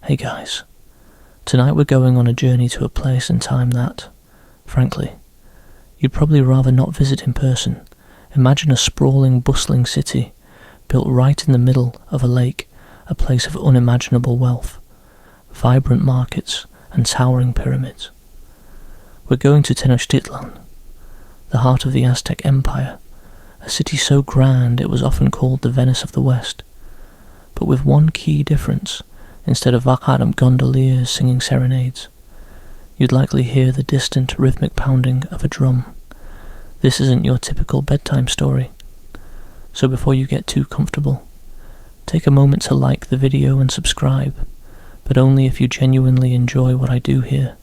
Hey guys, tonight we're going on a journey to a place and time that, frankly, you'd probably rather not visit in person. Imagine a sprawling, bustling city, built right in the middle of a lake, a place of unimaginable wealth, vibrant markets and towering pyramids. We're going to Tenochtitlan, the heart of the Aztec Empire, a city so grand it was often called the Venice of the West, but with one key difference. Instead of vacaram gondoliers singing serenades, you'd likely hear the distant rhythmic pounding of a drum. This isn't your typical bedtime story, so before you get too comfortable, take a moment to like the video and subscribe, but only if you genuinely enjoy what I do here.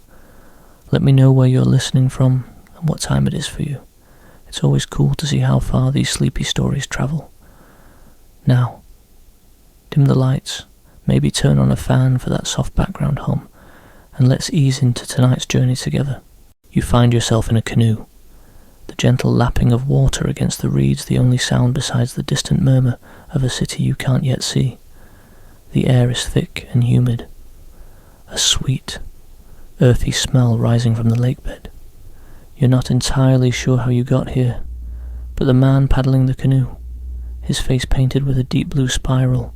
Let me know where you're listening from and what time it is for you. It's always cool to see how far these sleepy stories travel. Now, dim the lights. Maybe turn on a fan for that soft background hum, and let's ease into tonight's journey together. You find yourself in a canoe. The gentle lapping of water against the reeds the only sound besides the distant murmur of a city you can't yet see. The air is thick and humid. A sweet, earthy smell rising from the lakebed. You're not entirely sure how you got here, but the man paddling the canoe, his face painted with a deep blue spiral,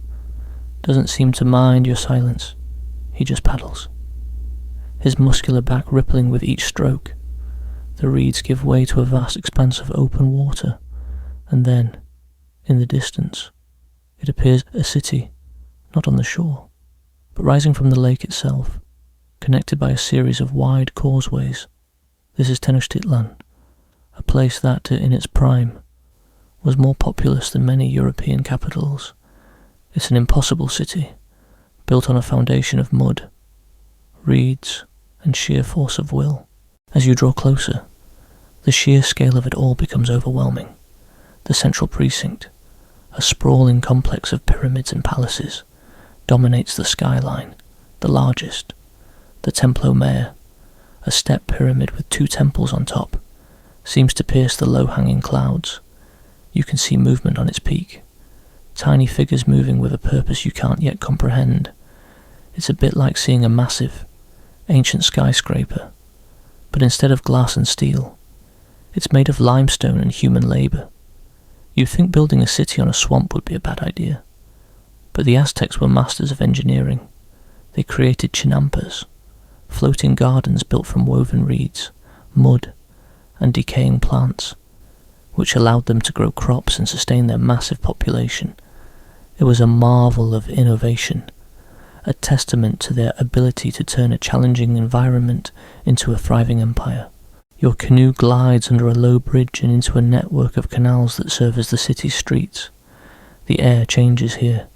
doesn't seem to mind your silence. He just paddles, his muscular back rippling with each stroke. The reeds give way to a vast expanse of open water, and then, in the distance, it appears a city, not on the shore, but rising from the lake itself, connected by a series of wide causeways. This is Tenochtitlan, a place that, in its prime, was more populous than many European capitals. It's an impossible city, built on a foundation of mud, reeds, and sheer force of will. As you draw closer, the sheer scale of it all becomes overwhelming. The central precinct, a sprawling complex of pyramids and palaces, dominates the skyline. The largest, the Templo Mayor, a step pyramid with 2 temples on top, seems to pierce the low-hanging clouds. You can see movement on its peak. Tiny figures moving with a purpose you can't yet comprehend. It's a bit like seeing a massive, ancient skyscraper, but instead of glass and steel, it's made of limestone and human labour. You'd think building a city on a swamp would be a bad idea, but the Aztecs were masters of engineering. They created chinampas, floating gardens built from woven reeds, mud, and decaying plants, which allowed them to grow crops and sustain their massive population. It was a marvel of innovation, a testament to their ability to turn a challenging environment into a thriving empire. Your canoe glides under a low bridge and into a network of canals that serve as the city's streets. The air changes here,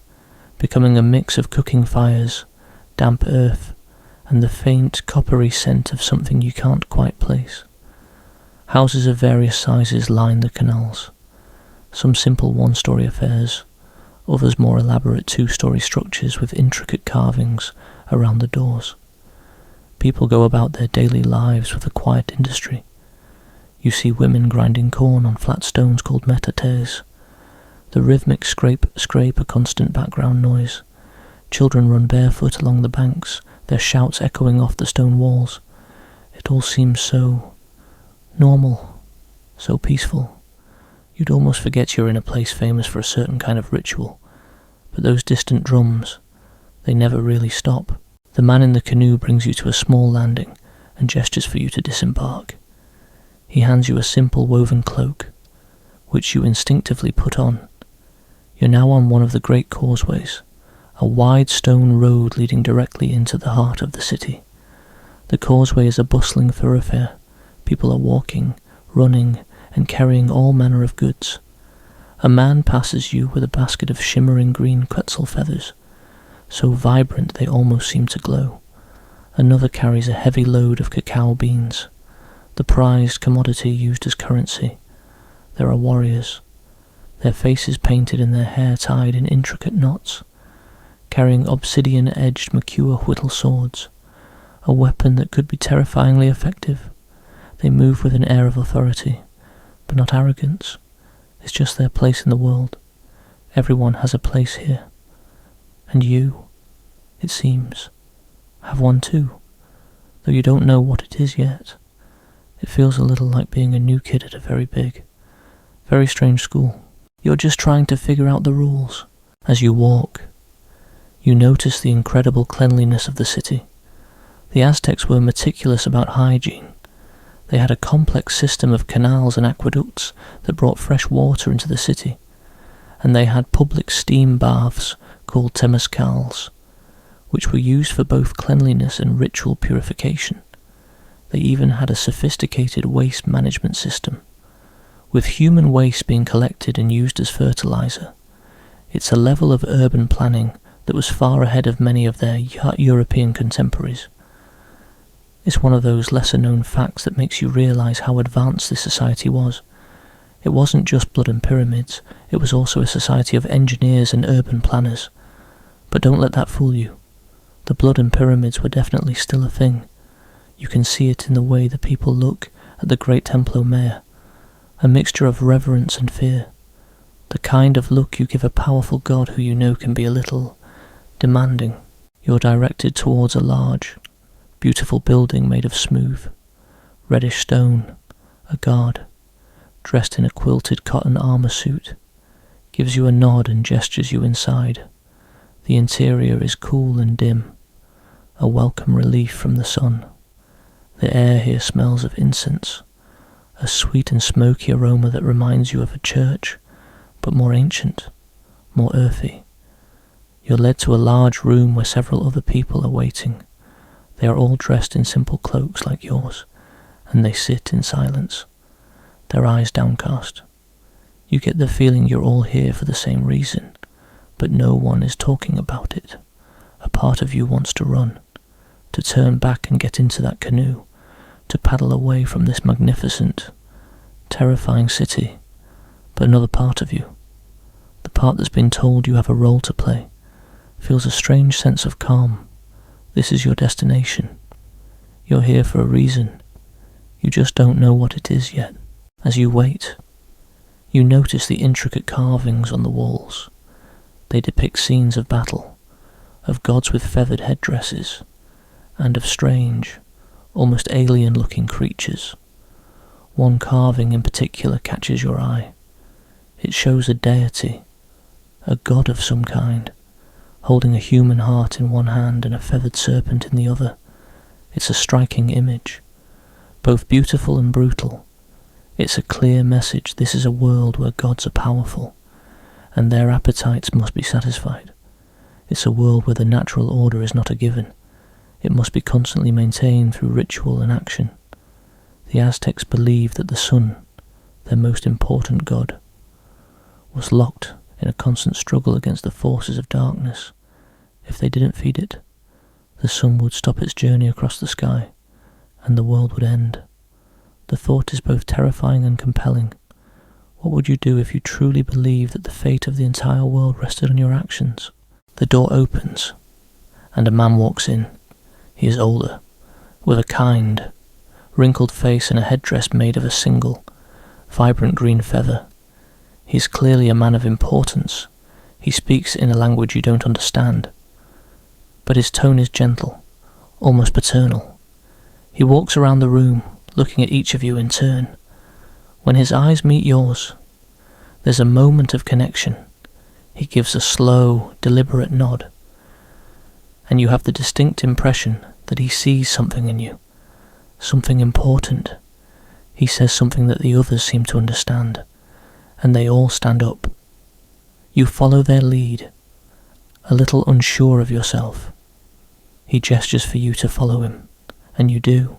becoming a mix of cooking fires, damp earth, and the faint coppery scent of something you can't quite place. Houses of various sizes line the canals, some simple one-story affairs, others more elaborate 2-story structures with intricate carvings around the doors. People go about their daily lives with a quiet industry. You see women grinding corn on flat stones called metates. The rhythmic scrape a constant background noise. Children run barefoot along the banks, their shouts echoing off the stone walls. It all seems so normal, so peaceful. You'd almost forget you're in a place famous for a certain kind of ritual, but those distant drums, they never really stop. The man in the canoe brings you to a small landing and gestures for you to disembark. He hands you a simple woven cloak, which you instinctively put on. You're now on one of the great causeways, a wide stone road leading directly into the heart of the city. The causeway is a bustling thoroughfare. People are walking, running, and carrying all manner of goods. A man passes you with a basket of shimmering green quetzal feathers, so vibrant they almost seem to glow. Another carries a heavy load of cacao beans, the prized commodity used as currency. There are warriors, their faces painted and their hair tied in intricate knots, carrying obsidian-edged mature whittle swords, a weapon that could be terrifyingly effective. They move with an air of authority, but not arrogance. It's just their place in the world. Everyone has a place here. And you, it seems, have one too, though you don't know what it is yet. It feels a little like being a new kid at a very big, very strange school. You're just trying to figure out the rules. As you walk, you notice the incredible cleanliness of the city. The Aztecs were meticulous about hygiene. They had a complex system of canals and aqueducts that brought fresh water into the city, and they had public steam baths called temazcals, which were used for both cleanliness and ritual purification. They even had a sophisticated waste management system, with human waste being collected and used as fertilizer. It's a level of urban planning that was far ahead of many of their European contemporaries. It's one of those lesser-known facts that makes you realise how advanced this society was. It wasn't just blood and pyramids, it was also a society of engineers and urban planners. But don't let that fool you. The blood and pyramids were definitely still a thing. You can see it in the way the people look at the great Templo Mayor, a mixture of reverence and fear. The kind of look you give a powerful god who you know can be a little demanding. You're directed towards a large, beautiful building made of smooth, reddish stone. A guard, dressed in a quilted cotton armour suit, gives you a nod and gestures you inside. The interior is cool and dim, a welcome relief from the sun. The air here smells of incense, a sweet and smoky aroma that reminds you of a church, but more ancient, more earthy. You're led to a large room where several other people are waiting. They are all dressed in simple cloaks like yours, and they sit in silence, their eyes downcast. You get the feeling you're all here for the same reason, but no one is talking about it. A part of you wants to run, to turn back and get into that canoe, to paddle away from this magnificent, terrifying city. But another part of you, the part that's been told you have a role to play, feels a strange sense of calm. This is your destination. You're here for a reason. You just don't know what it is yet. As you wait, you notice the intricate carvings on the walls. They depict scenes of battle, of gods with feathered headdresses, and of strange, almost alien-looking creatures. One carving in particular catches your eye. It shows a deity, a god of some kind, holding a human heart in one hand and a feathered serpent in the other. It's a striking image, both beautiful and brutal. It's a clear message. This is a world where gods are powerful, and their appetites must be satisfied. It's a world where the natural order is not a given. It must be constantly maintained through ritual and action. The Aztecs believed that the sun, their most important god, was locked in a constant struggle against the forces of darkness. If they didn't feed it, the sun would stop its journey across the sky, and the world would end. The thought is both terrifying and compelling. What would you do if you truly believed that the fate of the entire world rested on your actions? The door opens, and a man walks in. He is older, with a kind, wrinkled face and a headdress made of a single, vibrant green feather. He is clearly a man of importance. He speaks in a language you don't understand, but his tone is gentle, almost paternal. He walks around the room, looking at each of you in turn. When his eyes meet yours, there's a moment of connection. He gives a slow, deliberate nod, and you have the distinct impression that he sees something in you, something important. He says something that the others seem to understand, and they all stand up. You follow their lead, a little unsure of yourself. He gestures for you to follow him, and you do,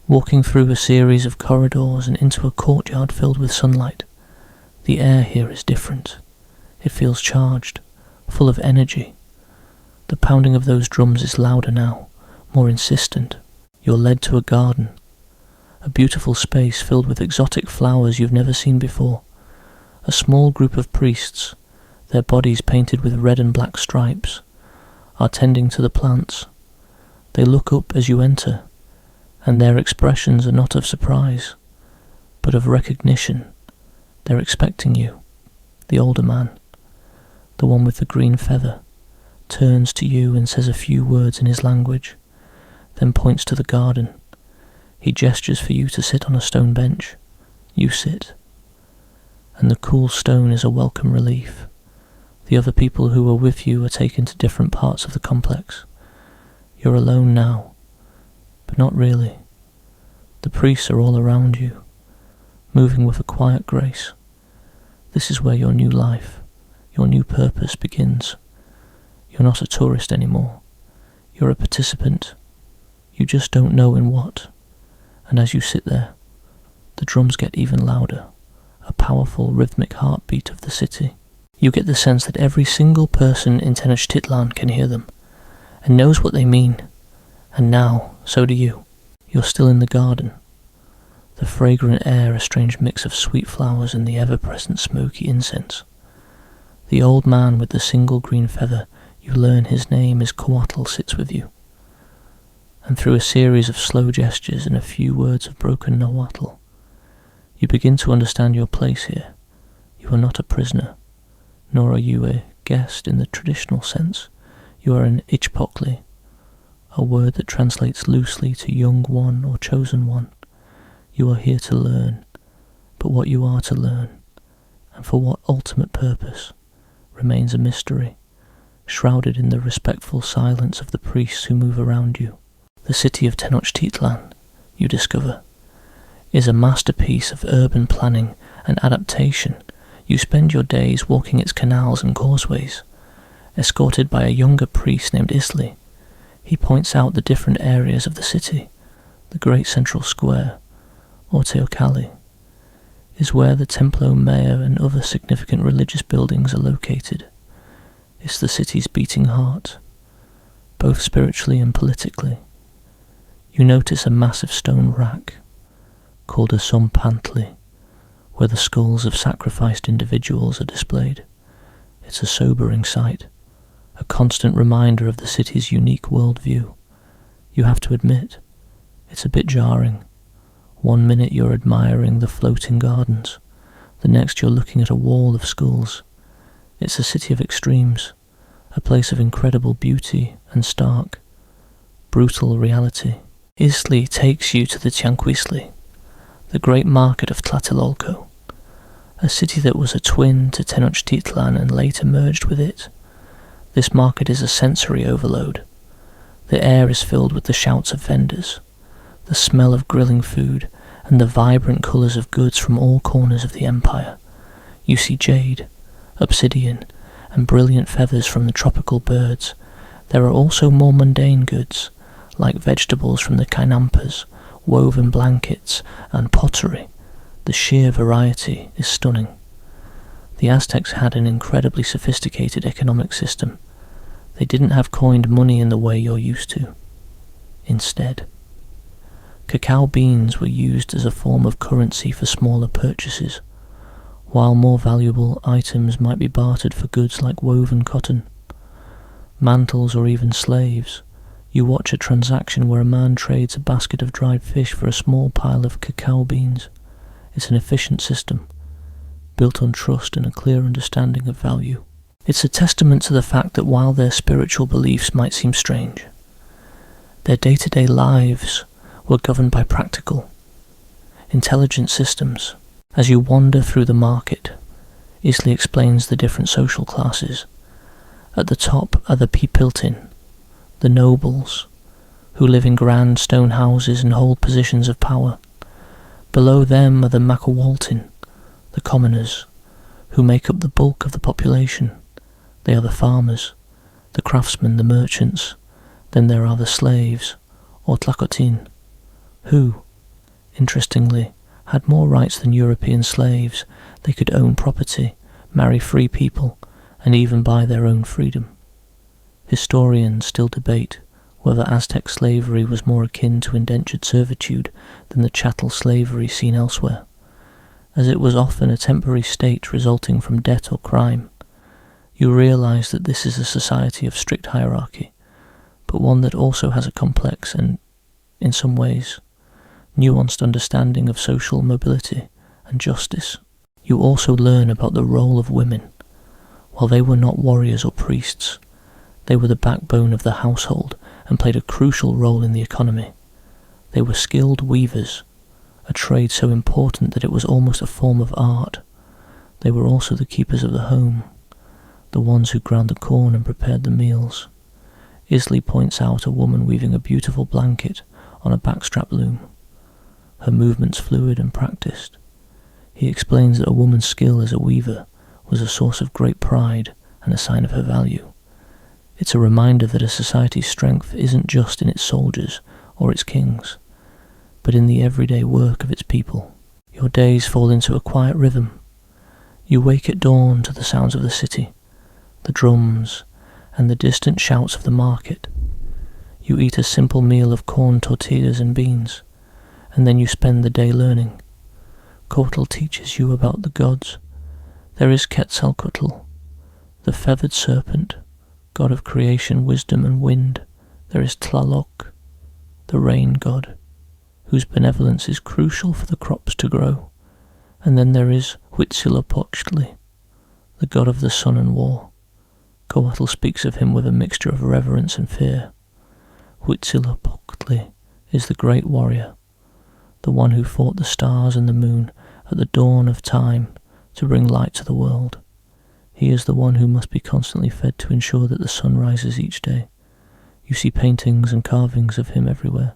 walking through a series of corridors and into a courtyard filled with sunlight. The air here is different. It feels charged, full of energy. The pounding of those drums is louder now, more insistent. You're led to a garden, a beautiful space filled with exotic flowers you've never seen before. A small group of priests, their bodies painted with red and black stripes, are tending to the plants. They look up as you enter, and their expressions are not of surprise, but of recognition. They're expecting you, the older man, the one with the green feather, turns to you and says a few words in his language, then points to the garden. He gestures for you to sit on a stone bench. You sit. And the cool stone is a welcome relief. The other people who were with you are taken to different parts of the complex. You're alone now, but not really. The priests are all around you, moving with a quiet grace. This is where your new life, your new purpose begins. You're not a tourist anymore. You're a participant. You just don't know in what. And as you sit there, the drums get even louder, a powerful rhythmic heartbeat of the city. You get the sense that every single person in Tenochtitlan can hear them, and knows what they mean. And now, so do you. You're still in the garden. The fragrant air a strange mix of sweet flowers and the ever-present smoky incense. The old man with the single green feather, you learn his name is Coatl, sits with you. And through a series of slow gestures and a few words of broken Nahuatl, you begin to understand your place here. You are not a prisoner, nor are you a guest in the traditional sense. You are an Huitzilopochtli, a word that translates loosely to young one or chosen one. You are here to learn, but what you are to learn, and for what ultimate purpose, remains a mystery, shrouded in the respectful silence of the priests who move around you. The city of Tenochtitlan, you discover, is a masterpiece of urban planning and adaptation. You spend your days walking its canals and causeways, escorted by a younger priest named Isli. He points out the different areas of the city. The great central square, or Teocalli, is where the Templo Mayor and other significant religious buildings are located. It's the city's beating heart, both spiritually and politically. You notice a massive stone rack, called a Sompantli, where the skulls of sacrificed individuals are displayed. It's a sobering sight, a constant reminder of the city's unique worldview. You have to admit, it's a bit jarring. One minute you're admiring the floating gardens, the next you're looking at a wall of skulls. It's a city of extremes, a place of incredible beauty and stark, brutal reality. Isli takes you to the Tianquisli, the great market of Tlatelolco, a city that was a twin to Tenochtitlan and later merged with it. This market is a sensory overload. The air is filled with the shouts of vendors, the smell of grilling food, and the vibrant colours of goods from all corners of the empire. You see jade, obsidian, and brilliant feathers from the tropical birds. There are also more mundane goods, like vegetables from the Kainampas, woven blankets, and pottery. The sheer variety is stunning. The Aztecs had an incredibly sophisticated economic system. They didn't have coined money in the way you're used to. Instead, cacao beans were used as a form of currency for smaller purchases, while more valuable items might be bartered for goods like woven cotton, mantles, or even slaves. You watch a transaction where a man trades a basket of dried fish for a small pile of cacao beans. It's an efficient system, built on trust and a clear understanding of value. It's a testament to the fact that while their spiritual beliefs might seem strange, their day-to-day lives were governed by practical, intelligent systems. As you wander through the market, Isli explains the different social classes. At the top are the Pipiltin, the nobles, who live in grand stone houses and hold positions of power. Below them are the Makawaltin, the commoners, who make up the bulk of the population. They are the farmers, the craftsmen, the merchants. Then there are the slaves, or Tlacotin, who, interestingly, had more rights than European slaves. They could own property, marry free people, and even buy their own freedom. Historians still debate whether Aztec slavery was more akin to indentured servitude than the chattel slavery seen elsewhere, as it was often a temporary state resulting from debt or crime. You realize that this is a society of strict hierarchy, but one that also has a complex and, in some ways, nuanced understanding of social mobility and justice. You also learn about the role of women. While they were not warriors or priests, They were the backbone of the household and played a crucial role in the economy. They were skilled weavers, a trade so important that it was almost a form of art. They were also the keepers of the home, the ones who ground the corn and prepared the meals. Isley points out a woman weaving a beautiful blanket on a backstrap loom, her movements fluid and practiced. He explains that a woman's skill as a weaver was a source of great pride and a sign of her value. It's a reminder that a society's strength isn't just in its soldiers or its kings, but in the everyday work of its people. Your days fall into a quiet rhythm. You wake at dawn to the sounds of the city, the drums, and the distant shouts of the market. You eat a simple meal of corn tortillas and beans, and then you spend the day learning. Coatl teaches you about the gods. There is Quetzalcoatl, the feathered serpent, god of creation, wisdom, and wind. There is Tlaloc, the rain god, whose benevolence is crucial for the crops to grow. And then there is Huitzilopochtli, the god of the sun and war. Coatl speaks of him with a mixture of reverence and fear. Huitzilopochtli is the great warrior, the one who fought the stars and the moon at the dawn of time to bring light to the world. He is the one who must be constantly fed to ensure that the sun rises each day. You see paintings and carvings of him everywhere,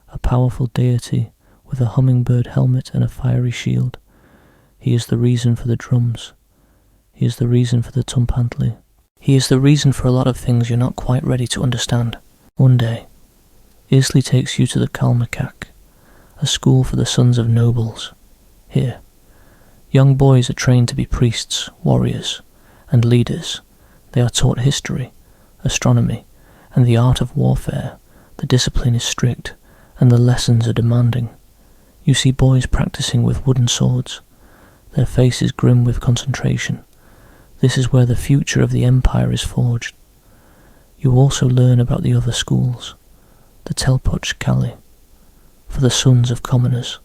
a powerful deity with a hummingbird helmet and a fiery shield. He is the reason for the drums. He is the reason for the tumpantli. He is the reason for a lot of things you're not quite ready to understand. One day, Isley takes you to the Kalmakak, a school for the sons of nobles. Here, young boys are trained to be priests, warriors, and leaders. They are taught history, astronomy, and the art of warfare. The discipline is strict, and the lessons are demanding. You see boys practicing with wooden swords, their faces grim with concentration. This is where the future of the empire is forged. You also learn about the other schools, the Telpoch-Kali, for the sons of commoners.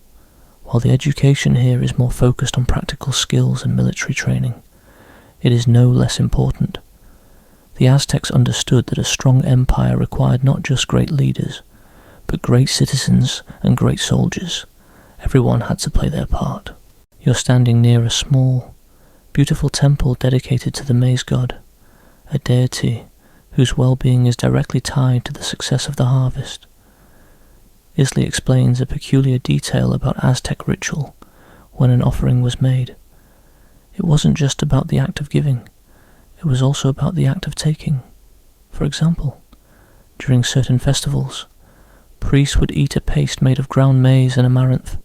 While the education here is more focused on practical skills and military training, it is no less important. The Aztecs understood that a strong empire required not just great leaders, but great citizens and great soldiers. Everyone had to play their part. You're standing near a small, beautiful temple dedicated to the maize god, a deity whose well-being is directly tied to the success of the harvest. Isley explains a peculiar detail about Aztec ritual when an offering was made. It wasn't just about the act of giving, it was also about the act of taking. For example, during certain festivals, priests would eat a paste made of ground maize and amaranth,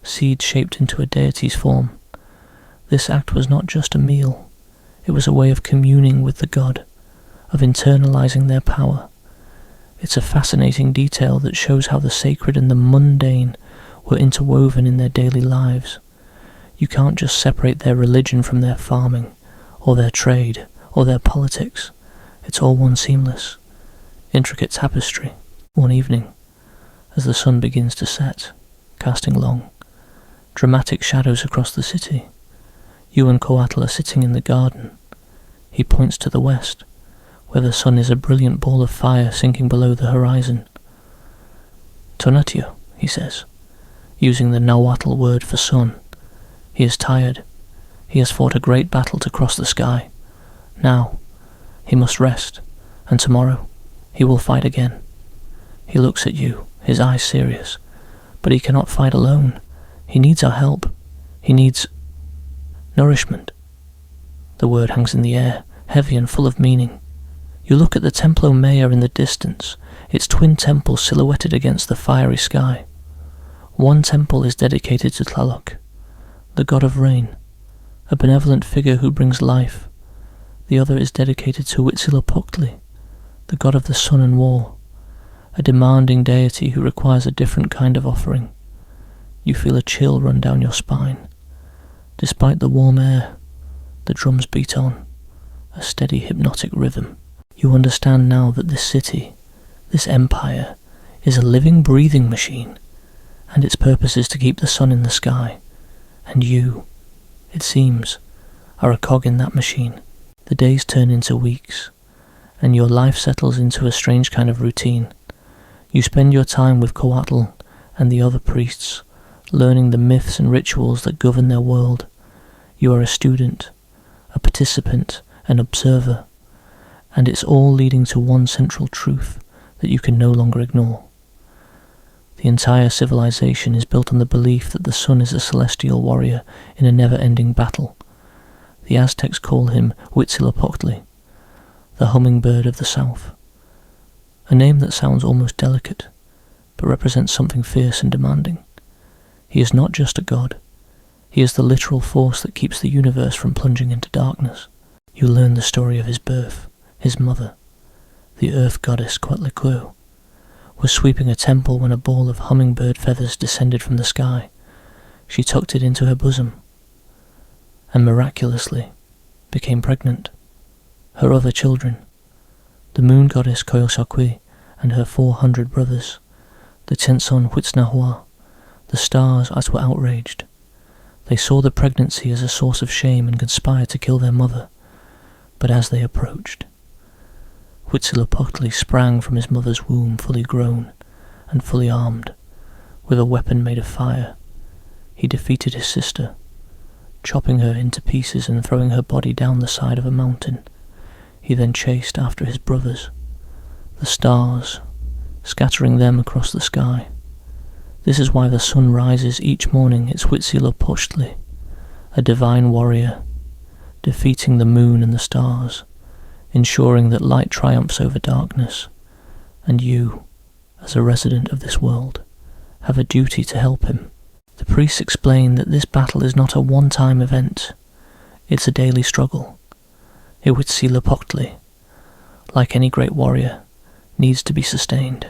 seeds shaped into a deity's form. This act was not just a meal, it was a way of communing with the god, of internalizing their power. It's a fascinating detail that shows how the sacred and the mundane were interwoven in their daily lives. You can't just separate their religion from their farming, or their trade, or their politics. It's all one seamless, intricate tapestry. One evening, as the sun begins to set, casting long, dramatic shadows across the city, you and Coatl are sitting in the garden. He points to the west, where the sun is a brilliant ball of fire sinking below the horizon. Tonatio, he says, using the Nahuatl word for sun. He is tired. He has fought a great battle to cross the sky. Now, he must rest, and tomorrow he will fight again. He looks at you, his eyes serious, but he cannot fight alone. He needs our help. He needs nourishment. The word hangs in the air, heavy and full of meaning. You look at the Templo Mayor in the distance, its twin temples silhouetted against the fiery sky. One temple is dedicated to Tlaloc, the god of rain, a benevolent figure who brings life. The other is dedicated to Huitzilopochtli, the god of the sun and war, a demanding deity who requires a different kind of offering. You feel a chill run down your spine. Despite the warm air, the drums beat on, a steady hypnotic rhythm. You understand now that this city, this empire, is a living, breathing machine, and its purpose is to keep the sun in the sky. And you, it seems, are a cog in that machine. The days turn into weeks, and your life settles into a strange kind of routine. You spend your time with Coatl and the other priests, learning the myths and rituals that govern their world. You are a student, a participant, an observer, and it's all leading to one central truth that you can no longer ignore. The entire civilization is built on the belief that the sun is a celestial warrior in a never-ending battle. The Aztecs call him Huitzilopochtli, the hummingbird of the south, a name that sounds almost delicate, but represents something fierce and demanding. He is not just a god, he is the literal force that keeps the universe from plunging into darkness. You learn the story of his birth. His mother, the earth goddess Quetzalcoatl, was sweeping a temple when a ball of hummingbird feathers descended from the sky. She tucked it into her bosom, and miraculously became pregnant. Her other children, the moon goddess Coyolxauhqui and her 400 brothers, the Tenzon Huitznahua, the stars as were outraged. They saw the pregnancy as a source of shame and conspired to kill their mother. But as they approached, Huitzilopochtli sprang from his mother's womb fully grown and fully armed, with a weapon made of fire. He defeated his sister, chopping her into pieces and throwing her body down the side of a mountain. He then chased after his brothers, the stars, scattering them across the sky. This is why the sun rises each morning. It's Huitzilopochtli, a divine warrior, defeating the moon and the stars, ensuring that light triumphs over darkness, and you, as a resident of this world, have a duty to help him. The priests explain that this battle is not a one-time event, it's a daily struggle. Huitzilopochtli, like any great warrior, needs to be sustained.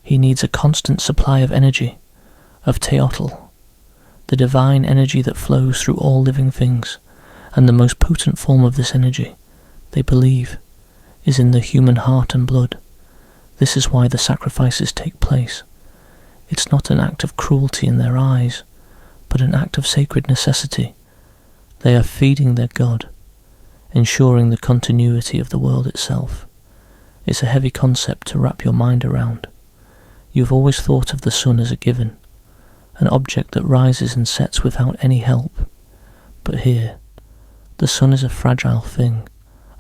He needs a constant supply of energy, of teotl, the divine energy that flows through all living things, and the most potent form of this energy, they believe, is in the human heart and blood. This is why the sacrifices take place. It's not an act of cruelty in their eyes, but an act of sacred necessity. They are feeding their god, ensuring the continuity of the world itself. It's a heavy concept to wrap your mind around. You've always thought of the sun as a given, an object that rises and sets without any help. But here, the sun is a fragile thing,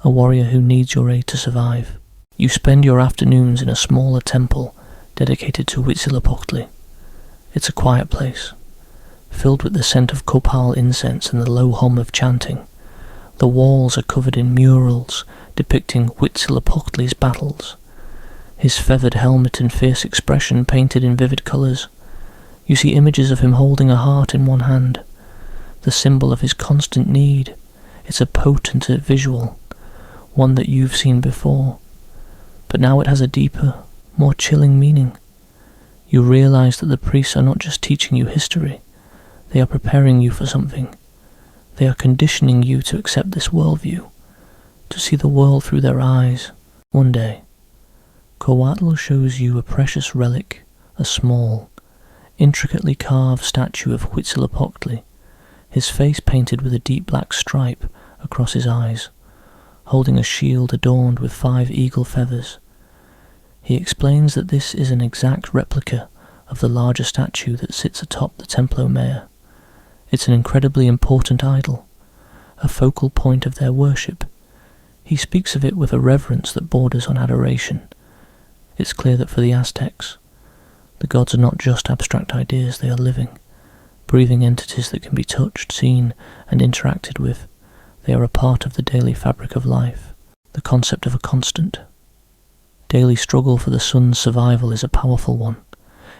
a warrior who needs your aid to survive. You spend your afternoons in a smaller temple dedicated to Huitzilopochtli. It's a quiet place, filled with the scent of copal incense and the low hum of chanting. The walls are covered in murals depicting Huitzilopochtli's battles, his feathered helmet and fierce expression painted in vivid colours. You see images of him holding a heart in one hand, the symbol of his constant need. It's a potent visual, one that you've seen before, but now it has a deeper, more chilling meaning. You realise that the priests are not just teaching you history, they are preparing you for something. They are conditioning you to accept this worldview, to see the world through their eyes. One day, Coatl shows you a precious relic, a small, intricately carved statue of Huitzilopochtli, his face painted with a deep black stripe across his eyes, holding a shield adorned with 5 eagle feathers. He explains that this is an exact replica of the larger statue that sits atop the Templo Mayor. It's an incredibly important idol, a focal point of their worship. He speaks of it with a reverence that borders on adoration. It's clear that for the Aztecs, the gods are not just abstract ideas, they are living, breathing entities that can be touched, seen, and interacted with. They are a part of the daily fabric of life, the concept of a constant. Daily struggle for the sun's survival is a powerful one.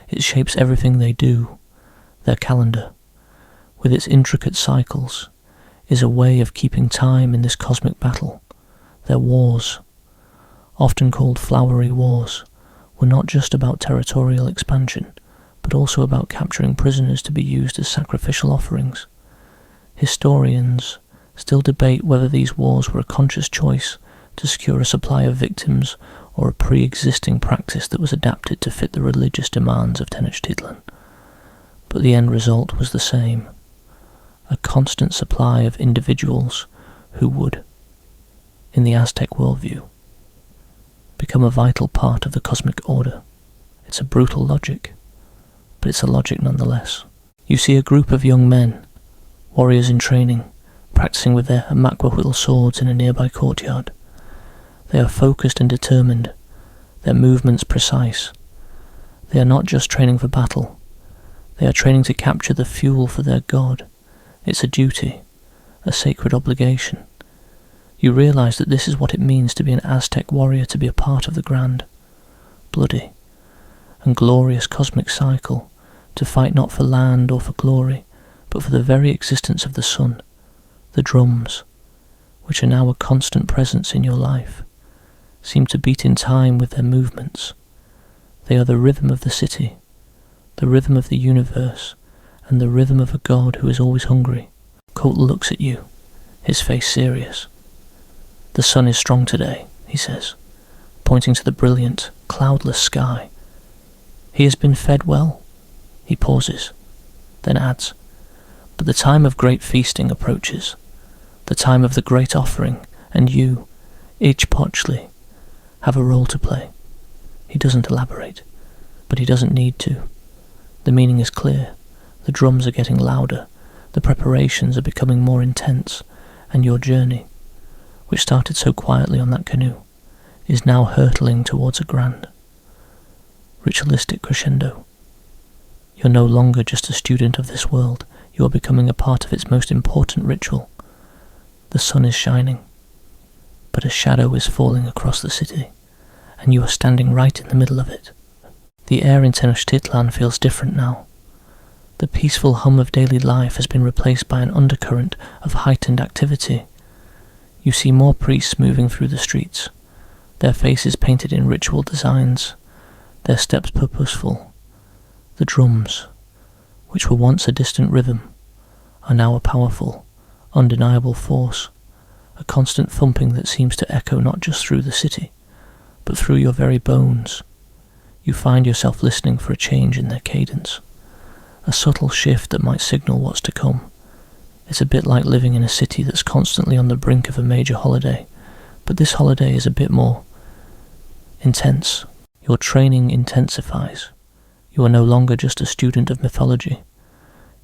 It shapes everything they do. Their calendar, with its intricate cycles, is a way of keeping time in this cosmic battle. Their wars, often called flowery wars, were not just about territorial expansion, but also about capturing prisoners to be used as sacrificial offerings. Historians still debate whether these wars were a conscious choice to secure a supply of victims or a pre-existing practice that was adapted to fit the religious demands of Tenochtitlan. But the end result was the same, a constant supply of individuals who would, in the Aztec worldview, become a vital part of the cosmic order. It's a brutal logic, but it's a logic nonetheless. You see a group of young men, warriors in training, practicing with their Makwahuitl swords in a nearby courtyard. They are focused and determined, their movements precise. They are not just training for battle, they are training to capture the fuel for their god. It's a duty, a sacred obligation. You realize that this is what it means to be an Aztec warrior, to be a part of the grand, bloody, and glorious cosmic cycle, to fight not for land or for glory, but for the very existence of the sun, the drums, which are now a constant presence in your life, seem to beat in time with their movements. They are the rhythm of the city, the rhythm of the universe, and the rhythm of a god who is always hungry. Colt looks at you, his face serious. "The sun is strong today," he says, pointing to the brilliant, cloudless sky. "He has been fed well." He pauses, then adds, "But the time of great feasting approaches, the time of the great offering, and you, Huitzilopochtli, have a role to play." He doesn't elaborate, but he doesn't need to. The meaning is clear. The drums are getting louder, the preparations are becoming more intense, and your journey, which started so quietly on that canoe, is now hurtling towards a grand, ritualistic crescendo. You're no longer just a student of this world, you are becoming a part of its most important ritual. The sun is shining, but a shadow is falling across the city, and you are standing right in the middle of it. The air in Tenochtitlan feels different now. The peaceful hum of daily life has been replaced by an undercurrent of heightened activity. You see more priests moving through the streets, their faces painted in ritual designs, their steps purposeful. The drums, which were once a distant rhythm, are now a powerful, undeniable force, a constant thumping that seems to echo not just through the city, but through your very bones. You find yourself listening for a change in their cadence, a subtle shift that might signal what's to come. It's a bit like living in a city that's constantly on the brink of a major holiday, but this holiday is a bit more intense. Your training intensifies. You are no longer just a student of mythology.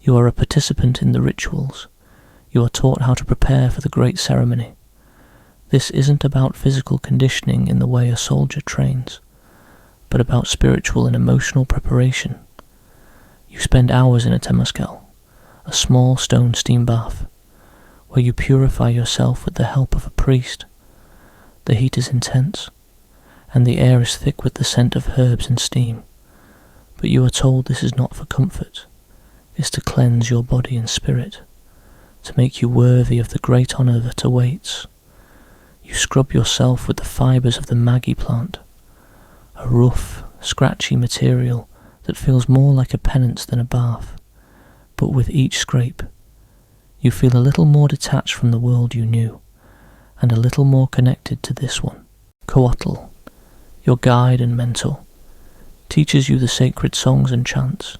You are a participant in the rituals. You are taught how to prepare for the great ceremony. This isn't about physical conditioning in the way a soldier trains, but about spiritual and emotional preparation. You spend hours in a temescal, a small stone steam bath, where you purify yourself with the help of a priest. The heat is intense, and the air is thick with the scent of herbs and steam, but you are told this is not for comfort. It's to cleanse your body and spirit, to make you worthy of the great honour that awaits. You scrub yourself with the fibres of the Maggie plant, a rough, scratchy material that feels more like a penance than a bath, but with each scrape, you feel a little more detached from the world you knew, and a little more connected to this one. Coatl, your guide and mentor, teaches you the sacred songs and chants.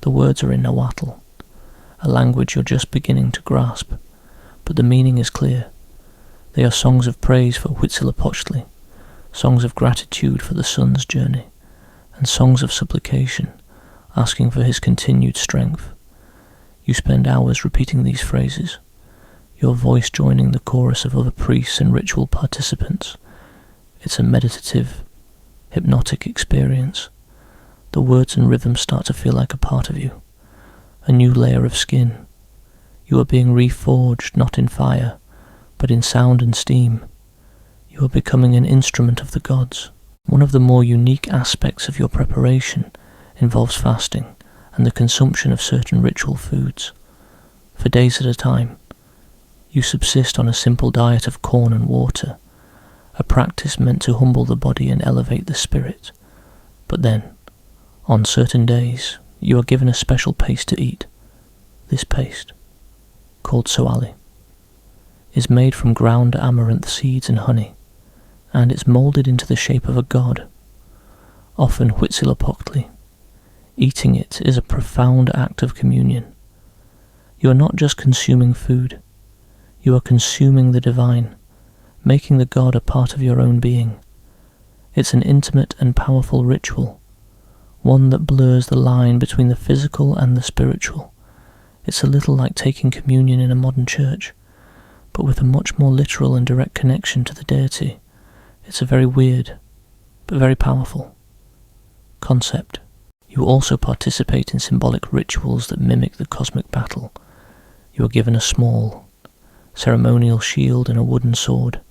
The words are in Nahuatl, a language you're just beginning to grasp, but the meaning is clear. They are songs of praise for Huitzilopochtli, songs of gratitude for the sun's journey, and songs of supplication, asking for his continued strength. You spend hours repeating these phrases, your voice joining the chorus of other priests and ritual participants. It's a meditative, hypnotic experience. The words and rhythms start to feel like a part of you, a new layer of skin. You are being reforged not in fire, but in sound and steam. You are becoming an instrument of the gods. One of the more unique aspects of your preparation involves fasting and the consumption of certain ritual foods. For days at a time, you subsist on a simple diet of corn and water, a practice meant to humble the body and elevate the spirit. But then, on certain days, you are given a special paste to eat. This paste, called soali, is made from ground amaranth seeds and honey, and it's moulded into the shape of a god, often Huitzilopochtli. Eating it is a profound act of communion. You are not just consuming food, you are consuming the divine, making the god a part of your own being. It's an intimate and powerful ritual, one that blurs the line between the physical and the spiritual. It's a little like taking communion in a modern church, but with a much more literal and direct connection to the deity. It's a very weird, but very powerful concept. You also participate in symbolic rituals that mimic the cosmic battle. You are given a small, ceremonial shield and a wooden sword,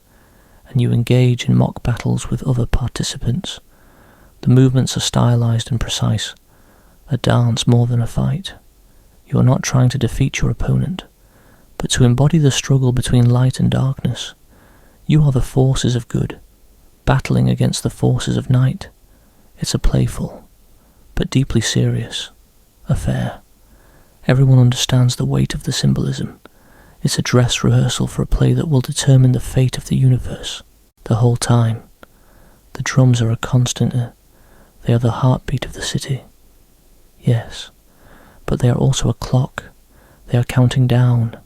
and you engage in mock battles with other participants. The movements are stylized and precise, a dance more than a fight. You are not trying to defeat your opponent, but to embody the struggle between light and darkness. You are the forces of good, battling against the forces of night. It's a playful, but deeply serious, affair. Everyone understands the weight of the symbolism. It's a dress rehearsal for a play that will determine the fate of the universe. The whole time, the drums are a constant. They are the heartbeat of the city. Yes, but they are also a clock. They are counting down.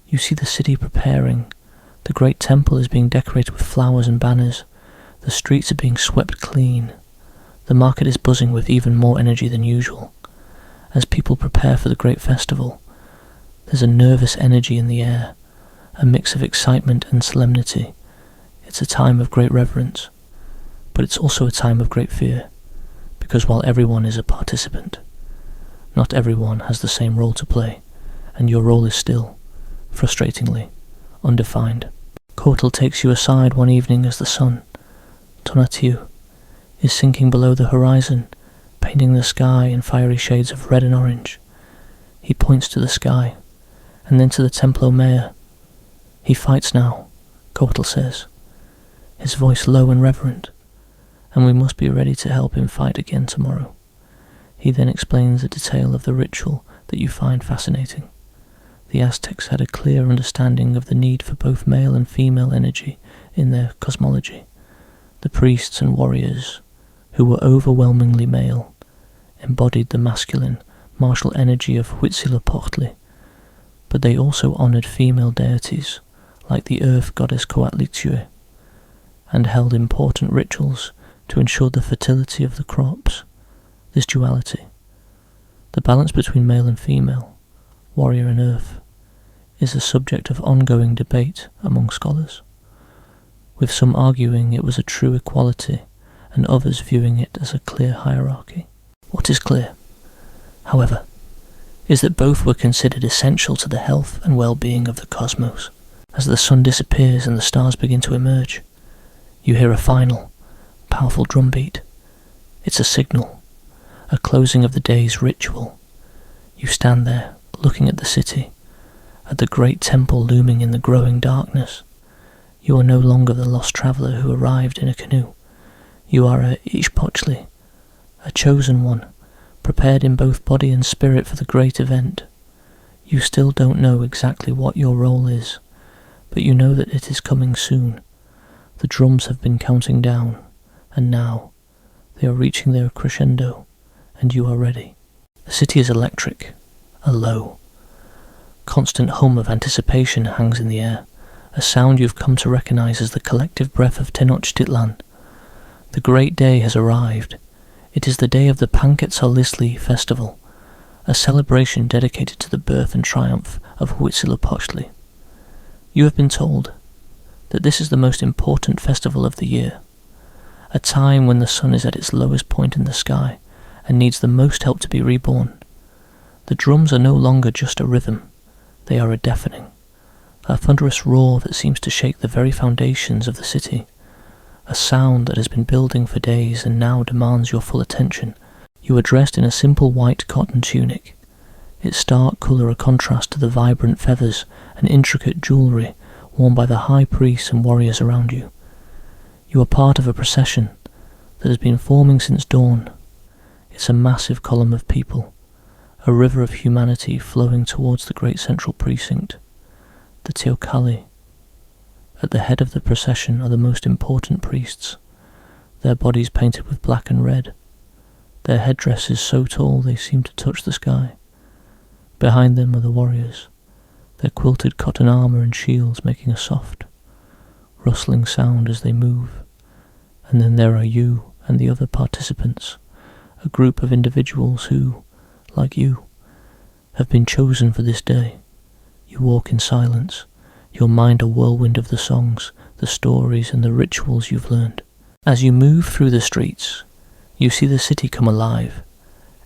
You see the city preparing. The great temple is being decorated with flowers and banners. The streets are being swept clean. The market is buzzing with even more energy than usual. As people prepare for the great festival, there's a nervous energy in the air, a mix of excitement and solemnity. It's a time of great reverence, but it's also a time of great fear, because while everyone is a participant, not everyone has the same role to play, and your role is still, frustratingly, undefined. Kotal takes you aside one evening as the sun, Tonatiuh, is sinking below the horizon, painting the sky in fiery shades of red and orange. He points to the sky, and then to the Templo Mayor. He fights now, Kotal says, his voice low and reverent, and we must be ready to help him fight again tomorrow. He then explains a detail of the ritual that you find fascinating. The Aztecs had a clear understanding of the need for both male and female energy in their cosmology. The priests and warriors, who were overwhelmingly male, embodied the masculine, martial energy of Huitzilopochtli, but they also honoured female deities, like the earth goddess Coatlicue, and held important rituals to ensure the fertility of the crops. This duality, the balance between male and female, warrior and earth, is a subject of ongoing debate among scholars, with some arguing it was a true equality and others viewing it as a clear hierarchy. What is clear, however, is that both were considered essential to the health and well-being of the cosmos. As the sun disappears and the stars begin to emerge, you hear a final, powerful drumbeat. It's a signal, a closing of the day's ritual. You stand there, looking at the city, at the great temple looming in the growing darkness. You are no longer the lost traveller who arrived in a canoe. You are a Huitzilopochtli, a chosen one, prepared in both body and spirit for the great event. You still don't know exactly what your role is, but you know that it is coming soon. The drums have been counting down, and now they are reaching their crescendo, and you are ready. The city is electric, a low, constant hum of anticipation hangs in the air, a sound you've come to recognize as the collective breath of Tenochtitlan. The great day has arrived. It is the day of the Panquetzalisli festival, a celebration dedicated to the birth and triumph of Huitzilopochtli. You have been told that this is the most important festival of the year, a time when the sun is at its lowest point in the sky and needs the most help to be reborn. The drums are no longer just a rhythm, they are a deafening, a thunderous roar that seems to shake the very foundations of the city, a sound that has been building for days and now demands your full attention. You are dressed in a simple white cotton tunic, its stark colour a contrast to the vibrant feathers and intricate jewellery worn by the high priests and warriors around you. You are part of a procession that has been forming since dawn. It's a massive column of people, a river of humanity flowing towards the great central precinct, the Teocalli. At the head of the procession are the most important priests, their bodies painted with black and red, their headdresses so tall they seem to touch the sky. Behind them are the warriors, their quilted cotton armour and shields making a soft, rustling sound as they move, And then there are you and the other participants, a group of individuals who, like you, have been chosen for this day. You walk in silence, your mind a whirlwind of the songs, the stories and the rituals you've learned. As you move through the streets, you see the city come alive.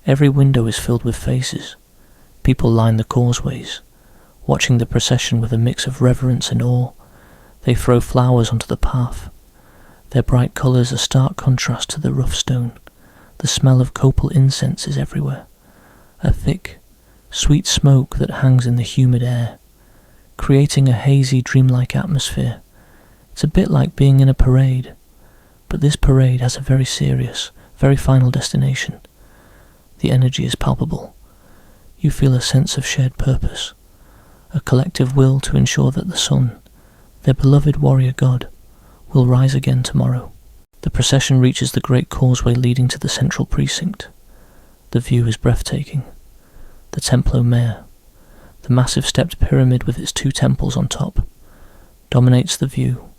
Every window is filled with faces. People line the causeways, watching the procession with a mix of reverence and awe. They throw flowers onto the path. Their bright colours a stark contrast to the rough stone. The smell of copal incense is everywhere, a thick, sweet smoke that hangs in the humid air, creating a hazy, dreamlike atmosphere. It's a bit like being in a parade, but this parade has a very serious, very final destination. The energy is palpable. You feel a sense of shared purpose, a collective will to ensure that the sun, their beloved warrior god, will rise again tomorrow. The procession reaches the great causeway leading to the central precinct. The view is breathtaking. The Templo Mayor, the massive stepped pyramid with its two temples on top, dominates the view.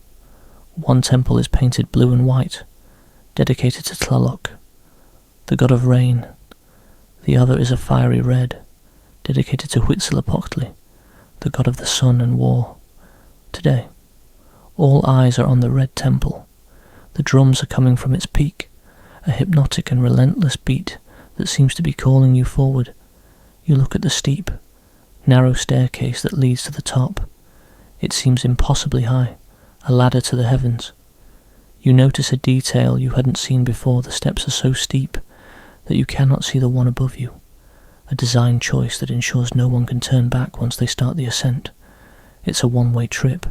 One temple is painted blue and white, dedicated to Tlaloc, the god of rain. The other is a fiery red, dedicated to Huitzilopochtli, the god of the sun and war. Today, all eyes are on the red temple. The drums are coming from its peak, a hypnotic and relentless beat that seems to be calling you forward. You look at the steep, narrow staircase that leads to the top. It seems impossibly high, a ladder to the heavens. You notice a detail you hadn't seen before. The steps are so steep that you cannot see the one above you, a design choice that ensures no one can turn back once they start the ascent. It's a one-way trip,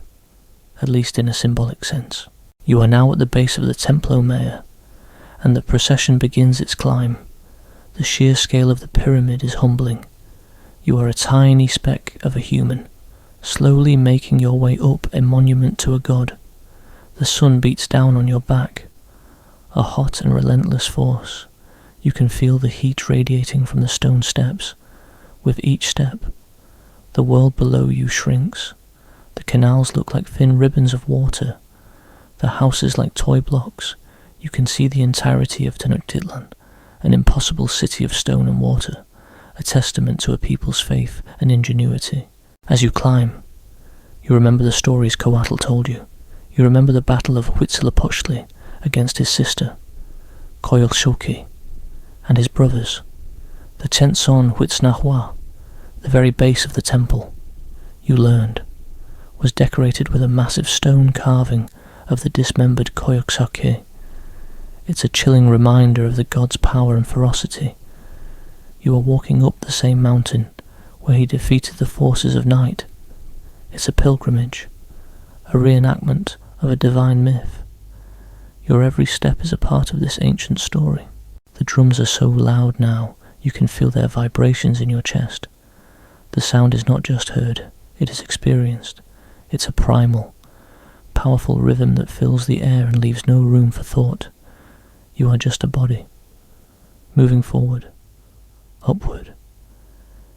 at least in a symbolic sense. You are now at the base of the Templo Mayor, and the procession begins its climb. The sheer scale of the pyramid is humbling. You are a tiny speck of a human, slowly making your way up a monument to a god. The sun beats down on your back, a hot and relentless force. You can feel the heat radiating from the stone steps. With each step, the world below you shrinks. The canals look like thin ribbons of water. The houses like toy blocks. You can see the entirety of Tenochtitlan, an impossible city of stone and water, a testament to a people's faith and ingenuity. As you climb, you remember the stories Coatl told you. You remember the battle of Huitzilopochtli against his sister, Coyolxauhqui, and his brothers. The Tenzon Huitznahua, the very base of the temple, you learned, was decorated with a massive stone carving of the dismembered Coyolxauhqui. It's a chilling reminder of the god's power and ferocity. You are walking up the same mountain where he defeated the forces of night. It's a pilgrimage, a reenactment of a divine myth. Your every step is a part of this ancient story. The drums are so loud now, you can feel their vibrations in your chest. The sound is not just heard, it is experienced. It's a primal, powerful rhythm that fills the air and leaves no room for thought. You are just a body, moving forward, upward,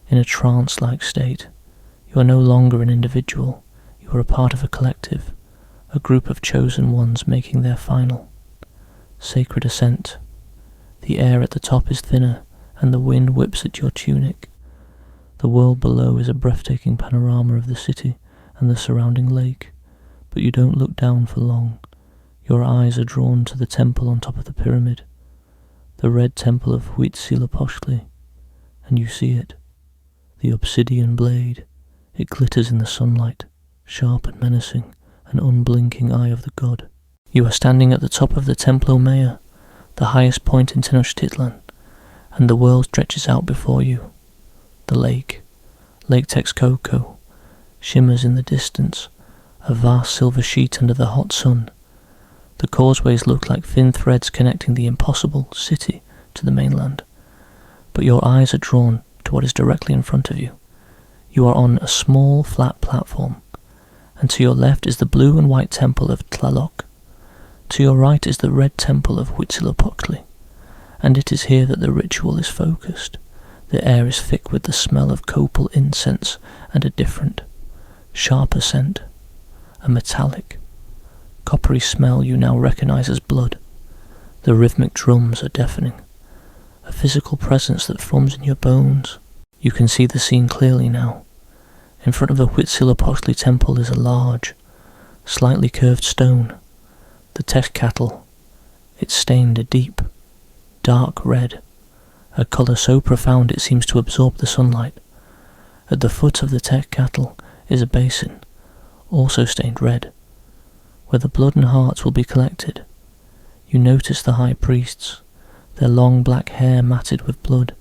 in a trance-like state. You are no longer an individual, you are a part of a collective, a group of chosen ones making their final, sacred ascent. The air at the top is thinner, and the wind whips at your tunic. The world below is a breathtaking panorama of the city and the surrounding lake, but you don't look down for long. Your eyes are drawn to the temple on top of the pyramid, the red temple of Huitzilopochtli, and you see it, the obsidian blade. It glitters in the sunlight, sharp and menacing, an unblinking eye of the god. You are standing at the top of the Templo Mayor, the highest point in Tenochtitlan, and the world stretches out before you. The lake, Lake Texcoco, shimmers in the distance, a vast silver sheet under the hot sun. The causeways look like thin threads connecting the impossible city to the mainland, but your eyes are drawn to what is directly in front of you. You are on a small, flat platform, and to your left is the blue and white temple of Tlaloc. To your right is the red temple of Huitzilopochtli, and it is here that the ritual is focused. The air is thick with the smell of copal incense and a different, sharper scent, a metallic, coppery smell you now recognize as blood. The rhythmic drums are deafening, a physical presence that forms in your bones. You can see the scene clearly now. In front of the Huitzilopochtli temple is a large, slightly curved stone, the Techtcatl. It's stained a deep, dark red, a colour so profound it seems to absorb the sunlight. At the foot of the Techtcatl is a basin, also stained red, where the blood and hearts will be collected. You notice the high priests, their long black hair matted with blood,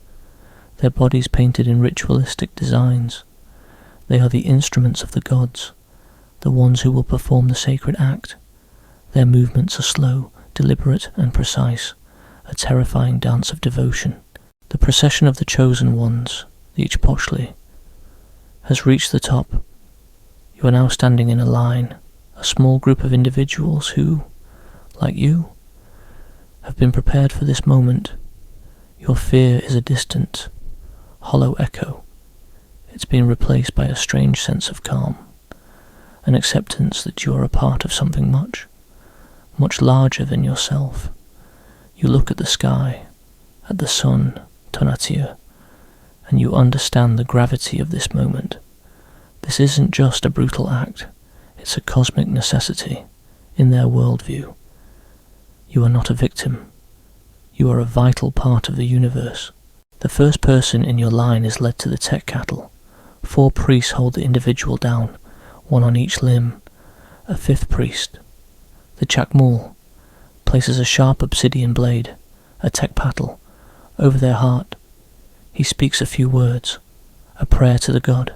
their bodies painted in ritualistic designs. They are the instruments of the gods, the ones who will perform the sacred act. Their movements are slow, deliberate and precise, a terrifying dance of devotion. The procession of the chosen ones, the Huitzilopochtli, has reached the top. You are now standing in a line, a small group of individuals who, like you, have been prepared for this moment. Your fear is a distant, hollow echo. It's been replaced by a strange sense of calm, an acceptance that you are a part of something much larger than yourself. You look at the sky, at the sun, Tonatir, and you understand the gravity of this moment. This isn't just a brutal act, it's a cosmic necessity in their worldview. You are not a victim. You are a vital part of the universe. The first person in your line is led to the Techtcatl. 4 priests hold the individual down, 1 on each limb. A 5th priest, the Chakmul, places a sharp obsidian blade, a Techtpatl, over their heart. He speaks a few words, a prayer to the god.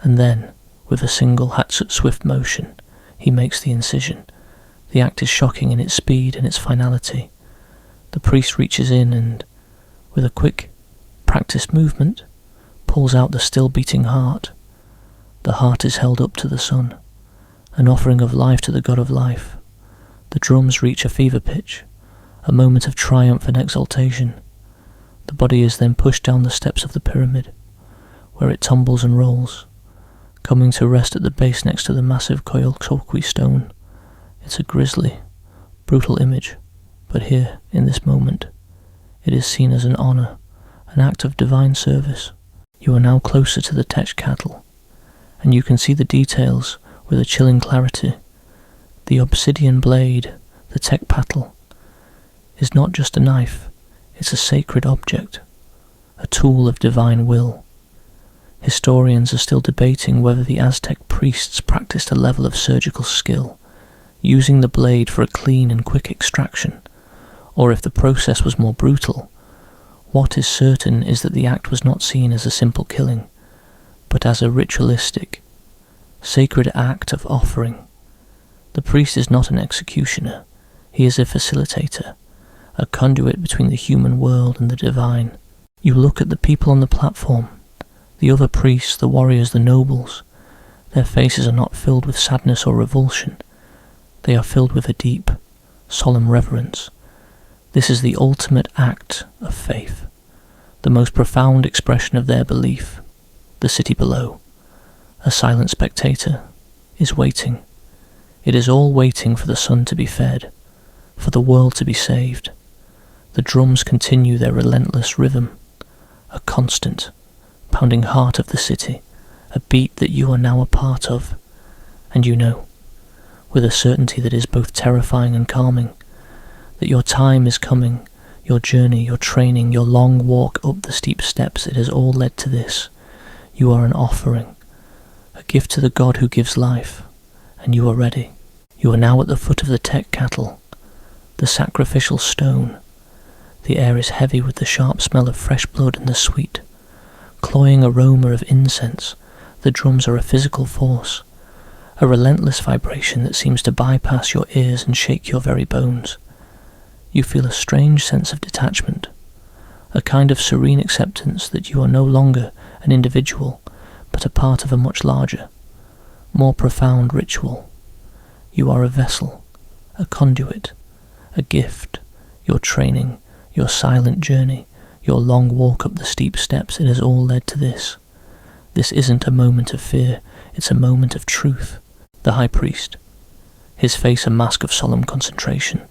And then, with a single hatchet swift motion, he makes the incision. The act is shocking in its speed and its finality. The priest reaches in and, with a quick, practiced movement, pulls out the still beating heart. The heart is held up to the sun, an offering of life to the god of life. The drums reach a fever pitch, a moment of triumph and exultation. The body is then pushed down the steps of the pyramid, where it tumbles and rolls, coming to rest at the base next to the massive Huitzilopochtli stone. It's a grisly, brutal image, but here, in this moment, it is seen as an honour, an act of divine service. You are now closer to the Techtcatl, and you can see the details with a chilling clarity. The obsidian blade, the Techtpatl, is not just a knife, it's a sacred object, a tool of divine will. Historians are still debating whether the Aztec priests practiced a level of surgical skill, using the blade for a clean and quick extraction, or if the process was more brutal. What is certain is that the act was not seen as a simple killing, but as a ritualistic, sacred act of offering. The priest is not an executioner, he is a facilitator, a conduit between the human world and the divine. You look at the people on the platform, the other priests, the warriors, the nobles. Their faces are not filled with sadness or revulsion. They are filled with a deep, solemn reverence. This is the ultimate act of faith, the most profound expression of their belief. The city below, a silent spectator, is waiting. It is all waiting for the sun to be fed, for the world to be saved. The drums continue their relentless rhythm, a constant, pounding heart of the city, a beat that you are now a part of, and you know, with a certainty that is both terrifying and calming, that your time is coming, your journey, your training, your long walk up the steep steps, it has all led to this. You are an offering, a gift to the God who gives life, and you are ready. You are now at the foot of the Techtcatl, the sacrificial stone. The air is heavy with the sharp smell of fresh blood and the sweet, cloying aroma of incense. The drums are a physical force, a relentless vibration that seems to bypass your ears and shake your very bones. You feel a strange sense of detachment, a kind of serene acceptance that you are no longer an individual, but a part of a much larger, more profound ritual. You are a vessel, a conduit, a gift. Your training, your silent journey, your long walk up the steep steps, it has all led to this. This isn't a moment of fear, it's a moment of truth. The high priest, his face a mask of solemn concentration,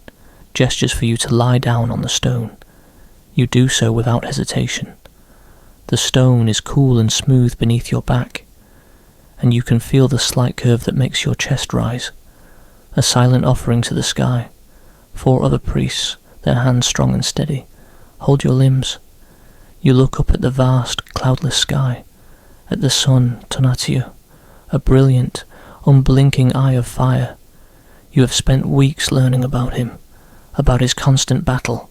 gestures for you to lie down on the stone. You do so without hesitation. The stone is cool and smooth beneath your back, and you can feel the slight curve that makes your chest rise. A silent offering to the sky. 4 other priests, their hands strong and steady, hold your limbs. You look up at the vast, cloudless sky, at the sun, Tonatiuh, a brilliant, unblinking eye of fire. You have spent weeks learning about him, about his constant battle,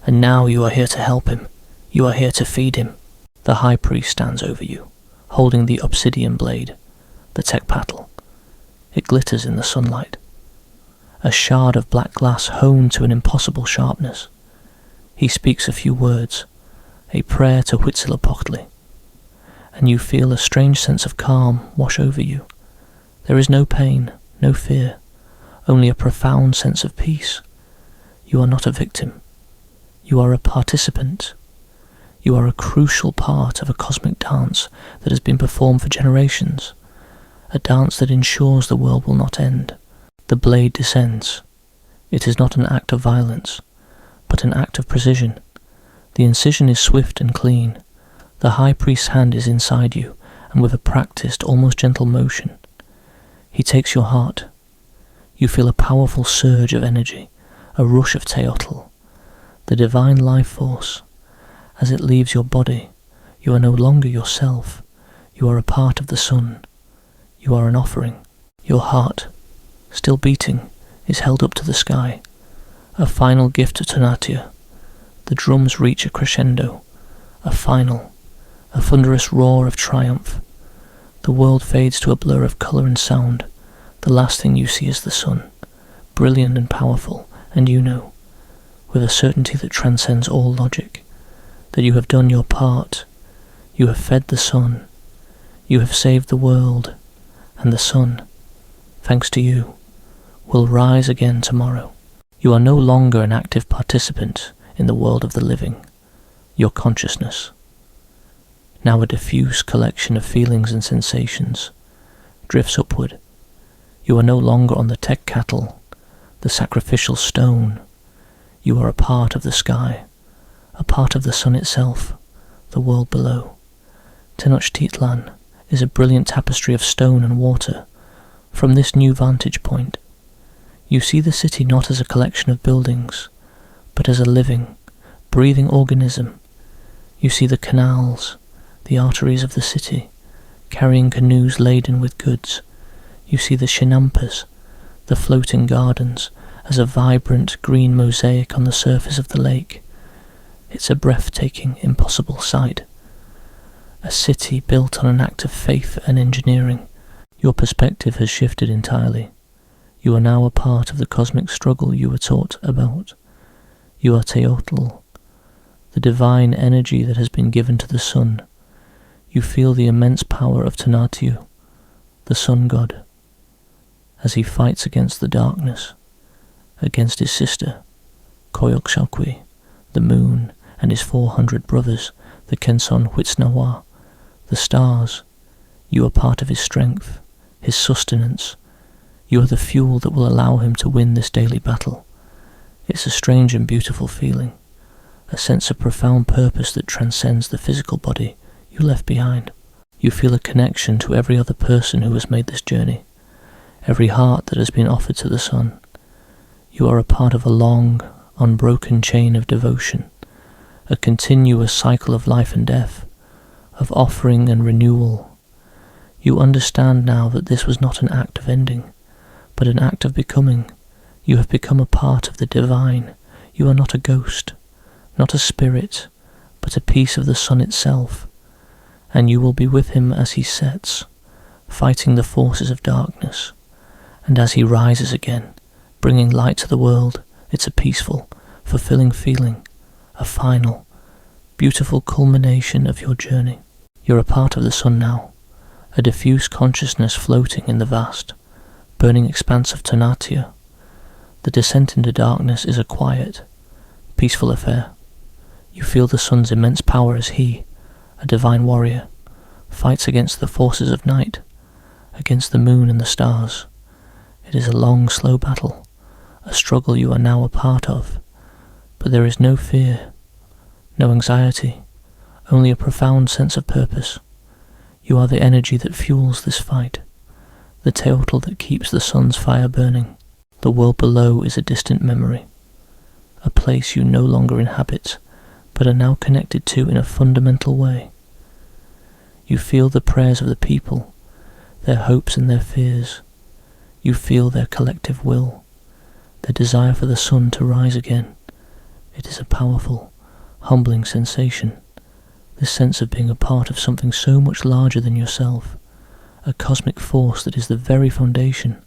and now you are here to help him. You are here to feed him. The high priest stands over you, holding the obsidian blade, the tekpatl. It glitters in the sunlight. A shard of black glass honed to an impossible sharpness. He speaks a few words, a prayer to Huitzilopochtli, and you feel a strange sense of calm wash over you. There is no pain, no fear, only a profound sense of peace. You are not a victim. You are a participant. You are a crucial part of a cosmic dance that has been performed for generations, a dance that ensures the world will not end. The blade descends. It is not an act of violence, but an act of precision. The incision is swift and clean. The high priest's hand is inside you, and with a practiced, almost gentle motion, he takes your heart. You feel a powerful surge of energy, a rush of teotl, the divine life force. As it leaves your body, you are no longer yourself. You are a part of the sun. You are an offering. Your heart, still beating, is held up to the sky, a final gift to Tonatiuh. The drums reach a crescendo, a thunderous roar of triumph. The world fades to a blur of colour and sound. The last thing you see is the sun, brilliant and powerful, and you know, with a certainty that transcends all logic, that you have done your part. You have fed the sun. You have saved the world, and the sun, thanks to you, will rise again tomorrow. You are no longer an active participant in the world of the living. Your consciousness, now a diffuse collection of feelings and sensations, drifts upward. You are no longer on the tekpatl, the sacrificial stone. You are a part of the sky, a part of the sun itself, the world below. Tenochtitlan is a brilliant tapestry of stone and water. From this new vantage point, you see the city not as a collection of buildings, but as a living, breathing organism. You see the canals, the arteries of the city, carrying canoes laden with goods. You see the shinampas, the floating gardens, as a vibrant green mosaic on the surface of the lake. It's a breathtaking, impossible sight. A city built on an act of faith and engineering. Your perspective has shifted entirely. You are now a part of the cosmic struggle you were taught about. You are teotl, the divine energy that has been given to the sun. You feel the immense power of Tonatiuh, the sun god, as he fights against the darkness, against his sister, Coyolxauhqui, the moon, and his 400 brothers, the Kenson Huitznawa, the stars. You are part of his strength, his sustenance. You are the fuel that will allow him to win this daily battle. It's a strange and beautiful feeling, a sense of profound purpose that transcends the physical body you left behind. You feel a connection to every other person who has made this journey, every heart that has been offered to the sun. You are a part of a long, unbroken chain of devotion, a continuous cycle of life and death, of offering and renewal. You understand now that this was not an act of ending, but an act of becoming. You have become a part of the divine. You are not a ghost, not a spirit, but a piece of the sun itself, and you will be with him as he sets, fighting the forces of darkness, and as he rises again, bringing light to the world. It's a peaceful, fulfilling feeling, a final, beautiful culmination of your journey. You're a part of the sun now, a diffuse consciousness floating in the vast, burning expanse of Tonatiuh. The descent into darkness is a quiet, peaceful affair. You feel the sun's immense power as he, a divine warrior, fights against the forces of night, against the moon and the stars. It is a long, slow battle, a struggle you are now a part of, but there is no fear, no anxiety, only a profound sense of purpose. You are the energy that fuels this fight, the turtle that keeps the sun's fire burning. The world below is a distant memory, a place you no longer inhabit, but are now connected to in a fundamental way. You feel the prayers of the people, their hopes and their fears. You feel their collective will, their desire for the sun to rise again. It is a powerful, humbling sensation, this sense of being a part of something so much larger than yourself, a cosmic force that is the very foundation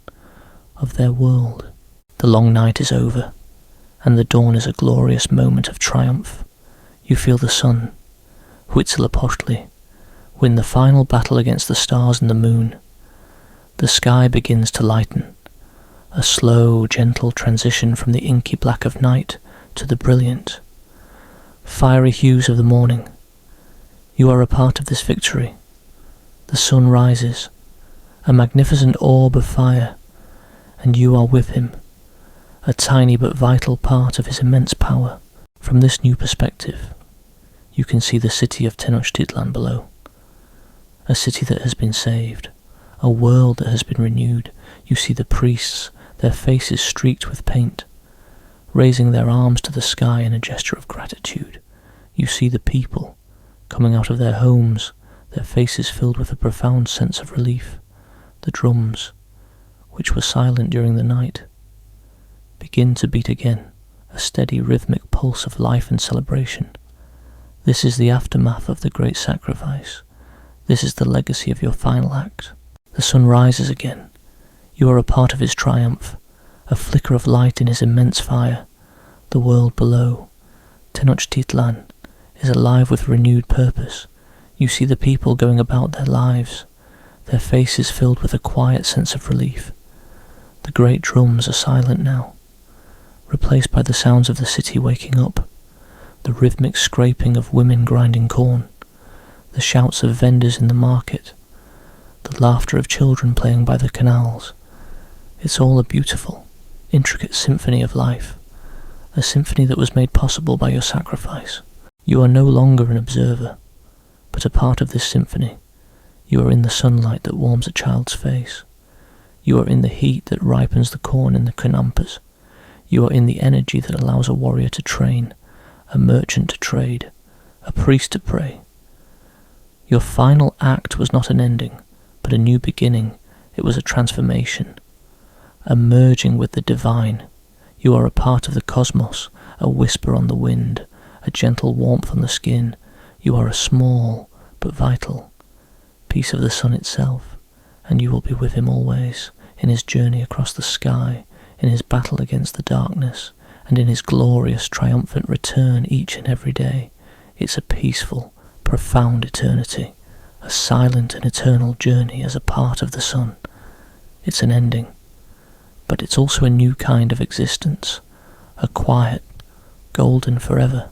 of their world. The long night is over, and the dawn is a glorious moment of triumph. You feel the sun, Huitzilopochtli, win the final battle against the stars and the moon. The sky begins to lighten, a slow, gentle transition from the inky black of night to the brilliant, fiery hues of the morning. You are a part of this victory. The sun rises, a magnificent orb of fire, and you are with him, a tiny but vital part of his immense power. From this new perspective, you can see the city of Tenochtitlan below, a city that has been saved, a world that has been renewed. You see the priests, their faces streaked with paint, raising their arms to the sky in a gesture of gratitude. You see the people, coming out of their homes, their faces filled with a profound sense of relief. The drums, which were silent during the night, begin to beat again, a steady rhythmic pulse of life and celebration. This is the aftermath of the great sacrifice. This is the legacy of your final act. The sun rises again. You are a part of his triumph, a flicker of light in his immense fire. The world below, Tenochtitlan, is alive with renewed purpose. You see the people going about their lives, their faces filled with a quiet sense of relief. The great drums are silent now, replaced by the sounds of the city waking up, the rhythmic scraping of women grinding corn, the shouts of vendors in the market, the laughter of children playing by the canals. It's all a beautiful, intricate symphony of life, a symphony that was made possible by your sacrifice. You are no longer an observer, but a part of this symphony. You are in the sunlight that warms a child's face. You are in the heat that ripens the corn in the canampas. You are in the energy that allows a warrior to train, a merchant to trade, a priest to pray. Your final act was not an ending, but a new beginning. It was a transformation, a merging with the divine. You are a part of the cosmos, a whisper on the wind, a gentle warmth on the skin. You are a small but vital piece of the sun itself, and you will be with him always, in his journey across the sky, in his battle against the darkness, and in his glorious, triumphant return each and every day. It's a peaceful, profound eternity, a silent and eternal journey as a part of the sun. It's an ending, but it's also a new kind of existence, a quiet, golden forever.